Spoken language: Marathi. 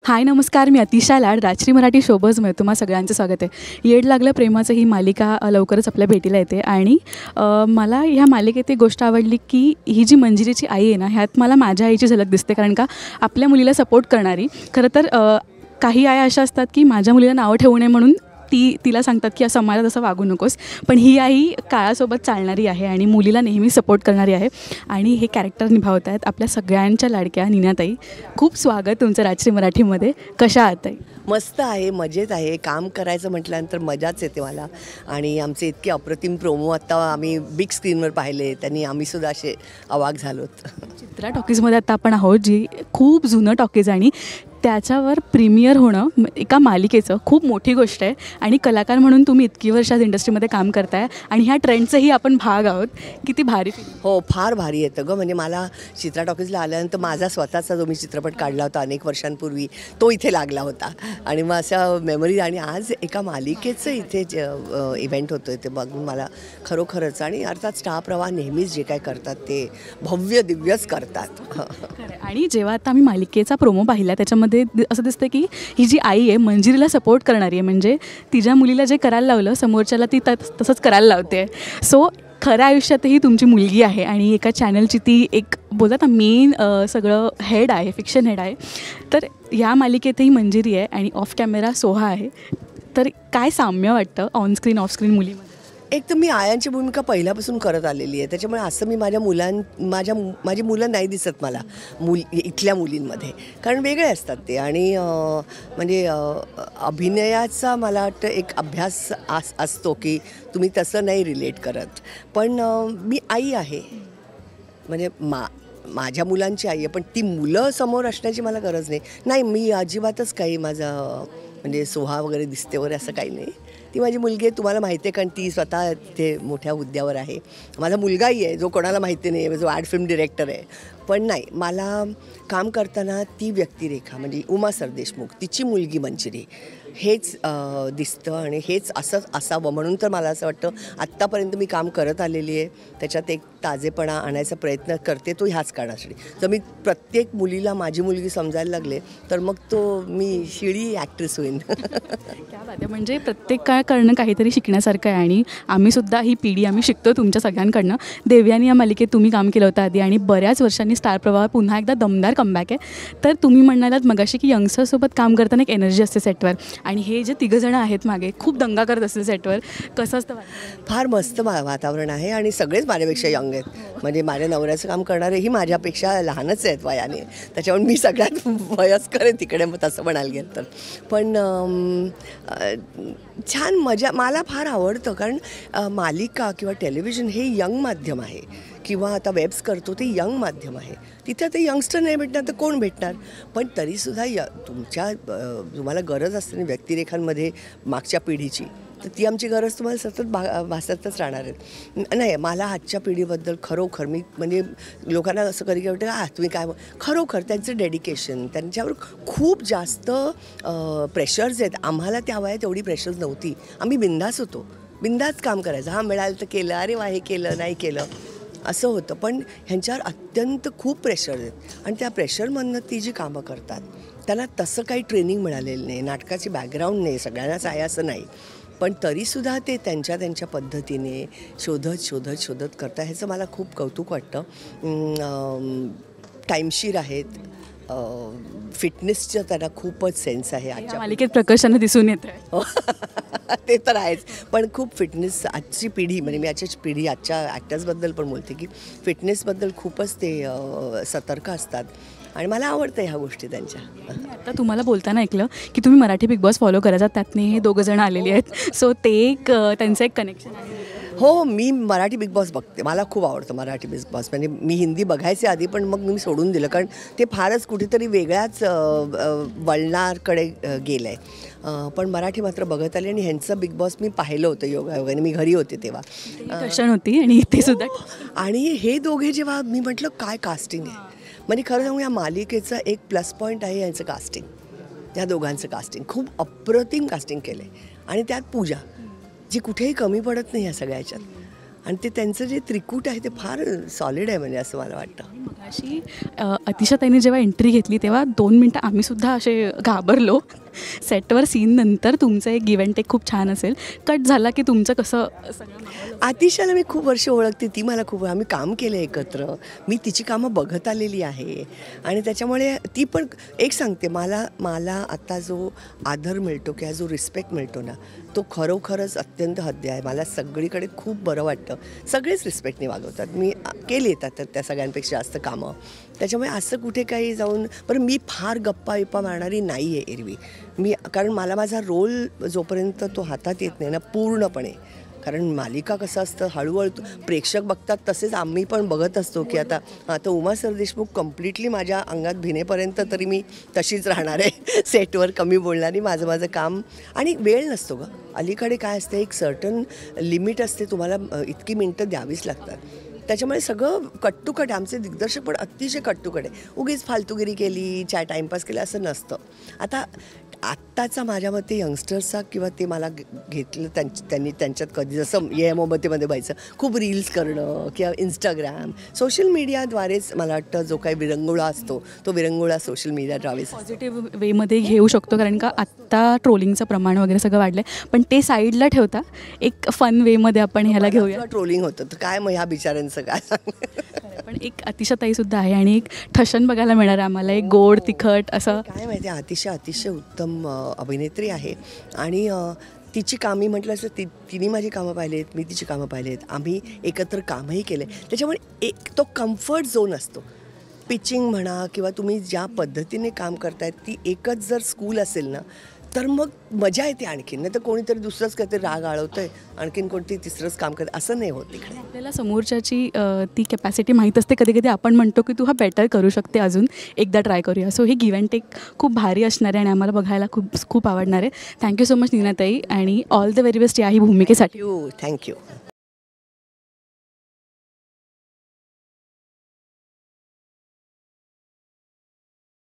हाय नमस्कार, मी अतिशा लाड राजश्री मराठी शोबजमध्ये तुम्हा सगळ्यांचं स्वागत आहे. येड लागलं प्रेमाचं ही मालिका लवकरच आपल्या भेटीला येते आणि मला ह्या मालिकेत एक गोष्ट आवडली की ही जी मंजिरीची आई आहे ना, ह्यात मला माझ्या आईची झलक दिसते. कारण का आपल्या मुलीला सपोर्ट करणारी, खरं तर काही आया अशा असतात की माझ्या मुलीला नावं ठेवू नये म्हणून तिला सांगतात की असं समाजात असं वागू नकोस, पण ही आई काळासोबत चालणारी आहे आणि मुलीला नेहमी सपोर्ट करणारी आहे. आणि हे कॅरेक्टर निभावत आहेत आपल्या सगळ्यांच्या लाडक्या नीनाताई. खूप स्वागत तुमचं राजश्री मराठीमध्ये. कशा आहात ताई? मस्त आहे, मजेत आहे. काम करायचं म्हटल्यानंतर मजाच येते मला. आणि आमचे इतके अप्रतिम प्रोमो आत्ता आम्ही बिग स्क्रीनवर पाहिले, त्यांनी आम्हीसुद्धा असे अवाक झालोत. चित्रा टॉकीजमध्ये आता आपण आहोत, जी खूप जुनं टॉकीज आणि त्याच्यावर प्रीमियर होणं एका मालिकेचं खूप मोठी गोष्ट आहे. आणि कलाकार म्हणून तुम्ही इतकी वर्षात इंडस्ट्रीमध्ये काम करताय आणि ह्या ट्रेंडचंही आपण भाग आहोत. किती भारी. हो, फार भारी येतं गं. म्हणजे मला चित्रा टॉकीजला आल्यानंतर माझा स्वतःचा जो मी चित्रपट काढला होता अनेक वर्षांपूर्वी, तो इथे लागला होता. आणि मग अशा मेमरी, आणि आज एका मालिकेचं इथे इव्हेंट होतं ते बघून मला खरोखरच, आणि अर्थात स्टार प्रवाह नेहमीच जे काय करतात ते भव्य दिव्यच करतात. आणि जेव्हा आता आम्ही मालिकेचा प्रोमो पाहिला त्याच्यामध्ये असं दिसतं की ही जी आई आहे मंजिरीला सपोर्ट करणारी आहे. म्हणजे तिच्या मुलीला जे करायला लावलं समोरच्याला ती तसंच करायला लावते. सो खऱ्या आयुष्यातही तुमची मुलगी आहे आणि एका चॅनलची ती एक बोलतात ना मेन सगळं हेड आहे, फिक्शन हेड आहे. तर या मालिकेतही मंजिरी आहे आणि ऑफ कॅमेरा सोहा आहे. तर काय साम्य वाटतं ऑनस्क्रीन ऑफस्क्रीन मुलीमध्ये? एक तर मी आयांची भूमिका पहिल्यापासून करत आलेली आहे, त्याच्यामुळे असं मी माझी मुलं नाही दिसत मला इथल्या मुलींमध्ये, कारण वेगळे असतात ते. आणि म्हणजे अभिनयाचा मला वाटतं एक अभ्यास असतो की तुम्ही तसं नाही रिलेट करत. पण मी आई आहे, म्हणजे माझ्या मुलांची आई आहे, पण ती मुलं समोर असण्याची मला गरज नाही. मी अजिबातच काही माझं म्हणजे सोहा वगैरे दिसते वगैरे असं काही नाही. ती माझी मुलगी आहे, तुम्हाला माहिती आहे, कारण ती स्वतः तिथे मोठ्या हुद्द्यावर आहे. माझा मुलगाही आहे जो कोणाला माहिती नाही, जो ॲड फिल्म डिरेक्टर आहे. पण नाही, मला काम करताना ती व्यक्तिरेखा म्हणजे उमा सरदेशमुख, तिची मुलगी मंजिरी, हेच दिसतं आणि हेच असंच असावं. म्हणून तर मला असं वाटतं आत्तापर्यंत मी काम करत आलेली आहे, त्याच्यात एक ताजेपणा आणायचा प्रयत्न करते, तो ह्याच कारणासाठी. जर मी प्रत्येक मुलीला माझी मुलगी समजायला लागले तर मग मी शिळी ॲक्ट्रेस होईन. क्या बात आहे. म्हणजे प्रत्येक काय करणं काहीतरी शिकण्यासारखं आहे आणि आम्हीसुद्धा ही पिढी आम्ही शिकतो तुमच्या सगळ्यांकडनं. देवयानी या मालिकेत तुम्ही काम केलं होतं आधी आणि बऱ्याच वर्षांनी स्टार प्रवाह पुन्हा एकदा दमदार कमबॅक आहे. तर तुम्ही म्हणालात मगाशी की यंगस्टरसोबत काम करताना एक एनर्जी असते सेटवर, आणि हे जे तिघंजणं आहेत मागे खूप दंगा करत असतील सेटवर, कसं असतं? फार मस्त वातावरण आहे आणि सगळेच माझ्यापेक्षा यंग आहेत. म्हणजे माझ्या नवऱ्याचं काम करणारेही माझ्यापेक्षा लहानच आहेत वयाने, त्याच्यामुळे मी सगळ्यात वयस्कर आहे तिकडे, मग तसं म्हणायला गेलं तर. पण छान मजा मला फार आवडतं, कारण मालिका किंवा टेलिव्हिजन हे यंग माध्यम आहे, किंवा आता वेब्स करतो ते यंग माध्यम आहे. तिथे आता यंगस्टर नाही भेटणार तर कोण भेटणार? पण तरीसुद्धा तुम्हाला गरज असते ना व्यक्तिरेखांमध्ये मागच्या पिढीची, तर ती आमची गरज तुम्हाला सतत भासतच राहणार आहे. नाही, मला आजच्या पिढीबद्दल खरोखर मी म्हणजे लोकांना असं कधी वाटतं का तुम्ही काय, खरोखर त्यांचं डेडिकेशन, त्यांच्यावर खूप जास्त प्रेशर्स आहेत. आम्हाला त्या वयात एवढी प्रेशर्स नव्हती. आम्ही बिंदास होतो, बिंदास काम करायचं. हां, मिळालं तर केलं, अरे वा हे केलं, नाही केलं असं होतं. पण ह्यांच्यावर अत्यंत खूप प्रेशर आहेत आणि त्या प्रेशरमधनं ती जी कामं करतात त्यांना तसं काही ट्रेनिंग मिळालेलं नाही, नाटकाची बॅकग्राऊंड नाही, सगळ्यांनाच आहे असं नाही. पण तरीसुद्धा ते त्यांच्या पद्धतीने शोधत करतात. ह्याचं मला खूप कौतुक वाटतं. टाईमशीर आहेत, फिटनेसचं त्यांना खूपच सेन्स आहे. आजच्या मालिकेत प्रकर्षाने दिसून येतं. ते तर आहेच, पण खूप फिटनेस आजची पिढी, म्हणजे मी आजच्या ॲक्टर्सबद्दल पण बोलते की फिटनेसबद्दल खूपच ते सतर्क असतात आणि मला आवडतं ह्या गोष्टी त्यांच्या. आता तुम्हाला बोलताना ऐकलं की तुम्ही मराठी बिग बॉस फॉलो करायचा, त्यातने हे दोघं जण आलेली आहेत. सो ते एक त्यांचं एक कनेक्शन आहे. हो, मी मराठी बिग बॉस बघते, मला खूप आवडतं मराठी बिग बॉस. म्हणजे मी हिंदी बघायचे आधी, पण मग मी सोडून दिलं, कारण ते फारच कुठेतरी वेगळ्याच वळणाकडे गेलं आहे. पण मराठी मात्र बघत आले आणि ह्यांचं बिग बॉस मी पाहिलं होतं योगायोगाने, मी घरी होते तेव्हा. दर्शन होती आणि इथे सुद्धा. आणि हे दोघे जेव्हा मी म्हटलं काय कास्टिंग आहे, म्हणजे खरं सांगू या मालिकेचा एक प्लस पॉईंट आहे यांचं कास्टिंग. या दोघांचं कास्टिंग खूप अप्रतिम कास्टिंग केलं आहे. आणि त्यात पूजा जी कुठेही कमी पडत नाही या सगळ्याच्यात, आणि ते त्यांचं जे त्रिकूट आहे ते फार सॉलिड आहे, म्हणजे असं मला वाटतं. अशी अतिशाताईने जेव्हा एंट्री घेतली तेव्हा 2 मिनटं आम्हीसुद्धा असे घाबरलो. सेटवर सीन नंतर तुमचं एक गिव्ह अँड टेक खूप छान असेल. कट झाला की तुमचं कसं सगळं माहोल आतिशाला मी खूप वर्ष ओळखते, ती मला खूप, आम्ही काम केलं एकत्र, मी तिची कामं बघत आलेली आहे आणि त्याच्यामुळे ती पण एक सांगते, मला आता जो आदर मिळतो किंवा जो रिस्पेक्ट मिळतो ना, तो खरोखरच अत्यंत हद्द आहे. मला सगळीकडे खूप बरं वाटतं, सगळेच रिस्पेक्टने वागवतात. मी केली येतात त्या सगळ्यांपेक्षा जास्त कामं, त्याच्यामुळे असं कुठे काही जाऊन, बरं मी फार गप्पा मारणारी नाही आहे एरवी मी, कारण मला माझा रोल जोपर्यंत तो हातात येत नाही ना पूर्णपणे, कारण मालिका कसं असतं हळूहळू प्रेक्षक बघतात तसेच आम्ही पण बघत असतो की आता उमा सरदेशमुख कम्प्लिटली माझ्या अंगात भिनेपर्यंत तरी मी तशीच राहणार आहे सेटवर, कमी बोलणारी, माझं काम, आणि वेळ नसतो गं अलीकडे. काय असतं, एक सर्टन लिमिट असते, तुम्हाला इतकी मिनटं द्यावीच लागतात. त्याच्यामुळे सगळं कट आमचे दिग्दर्शक पण अतिशय कट आहे. उगीच फालतूगिरी केली, टाईमपास केला असं नसतं. आत्ताचा माझ्या मते यंगस्टर्सचा किंवा ते मला घेतलं त्यांनी त्यांच्यात कधी जसं ये मोहब्बतेमध्ये व्हायचं, खूप रील्स करणं किंवा इंस्टाग्राम सोशल मीडियाद्वारेच मला वाटतं जो काही विरंगुळा असतो तो विरंगुळा सोशल मीडियाद्वारेच पॉझिटिव्ह वेमध्ये घेऊ शकतो. कारण का आत्ता ट्रोलिंगचं प्रमाण वगैरे सगळं वाढलं आहे, पण ते साईडला ठेवता एक फन वेमध्ये आपण ह्याला घेऊया. ट्रोलिंग होतं तर काय मग ह्या बिचाऱ्यांचं काय पण एक अतिशाताईसुद्धा आहे आणि एक ठशन बघायला मिळणार आहे आम्हाला, एक गोड तिखट असं. काय माहिती आहे, अतिशय उत्तम अभिनेत्री आहे आणि तिची कामी म्हटलं असं तिने माझी कामं पाहिलेत, मी तिची कामं पाहिलेत, आम्ही एकत्र कामही केले. त्याच्यामुळे एक तो कम्फर्ट झोन असतो. पिचिंग म्हणा किंवा तुम्ही ज्या पद्धतीने काम करतायत ती एकच जर स्कूल असेल ना तर मग मजा येते आणखीन, नाही तर कोणीतरी दुसरंच काहीतरी राग आळवतंय, आणखीन कोणती तिसरंच काम करतं असं नाही होत तिकडे. आपल्याला समोरच्याची ती कॅपॅसिटी माहीत असते. कधी कधी आपण म्हणतो की तू हा बेटर करू शकते, अजून एकदा ट्राय करूया. सो हे गिव्ह अँड टेक खूप भारी असणार आहे आणि आम्हाला बघायला खूप आवडणार आहे. थँक्यू सो मच नीनाताई आणि ऑल द व्हेरी बेस्ट या ही भूमिकेसाठी. थँक्यू.